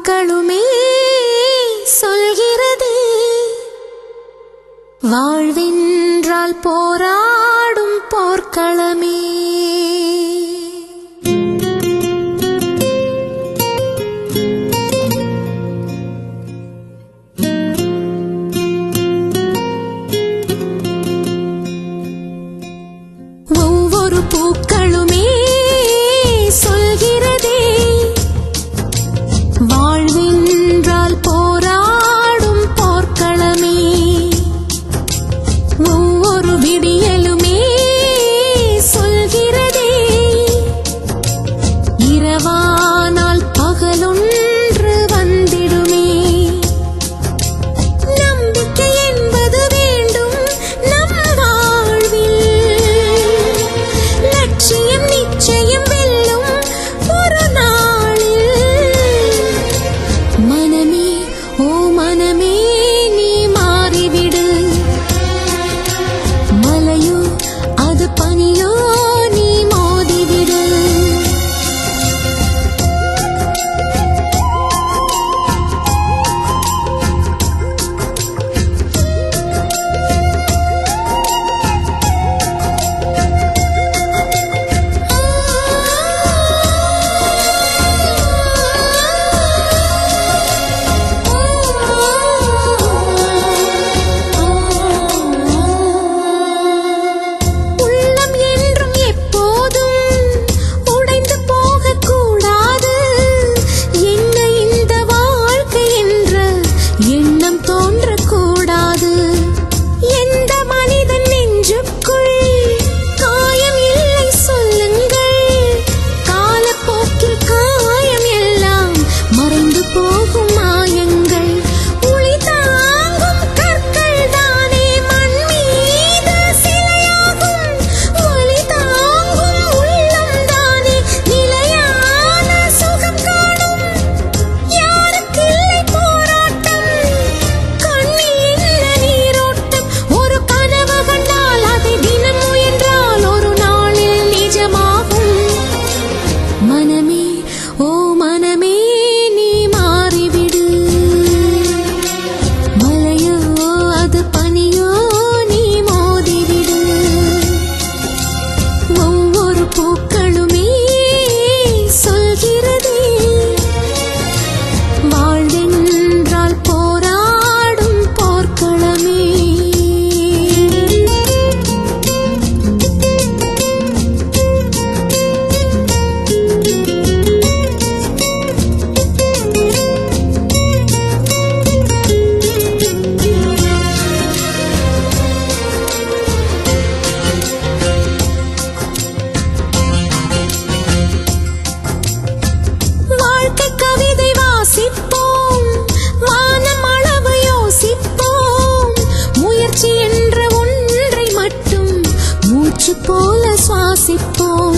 பூக்களுமே சொல்கிறதே, வாழ்வென்றால் போராடும் போர்க்களமே. ஒவ்வொரு பூக்களுமே சொல்கிறதே, வாழ்வென்றால் போராடும் போர்க்களமே. ஒவ்வொரு விடியலுமே சொல்கிறதே, இரவானால் பகலொன்று வந்திடுமே. நம்பிக்கை என்பது வேண்டும் நம் வாழ்வில், லட்சியம் நிச்சயம் வெல்லும் ஒரு நாளில். மனமே ஓ மனமே நீ மாறிவிடு, மலையோ அது பனியோ நீ மோதிவிடு. உள்ளம் என்றும் எப்போதும் உடைந்து போகக்கூடாது. என்ன இந்த வாழ்க்கை என்ற எண்ணம் தோன்றக்கூடாது. எந்த மனிதன் நெஞ்சுக்குள் காயம் இல்லை சொல்லுங்கள், காலப்போக்கில் காயம் எல்லாம் மறைந்து போகும் மாயங்கள். உளி தாங்கும் கற்கள் தானே மண் மீது சிலையாகும், ஒளி தாங்கும் உள்ளம் தானே நிலையான சுகம் காணும். யாருக்கில்லை போராட்டம், கண்ணில் என்ன நீரோட்டம். ஒரு கனவு கண்டால் அதை தினம் முயன்றால் ஒரு நாளில் நிஜமாகும். மனமே ஓ மனமே நீ மாறிவிடு, மலையோ அது பனியோ நீ மோதிவிடு. ஒவ்வொரு பூக்களுமே சொல்கிறதே, வாழ்வென்றால் போராடும் போர்க்களமே. வாழ்க்கை கவிதை வாசிப்போம், வானம் அளவு யோசிப்போம். முயற்சி என்ற ஒன்றை மட்டும் மூச்சு போல சுவாசிப்போம்.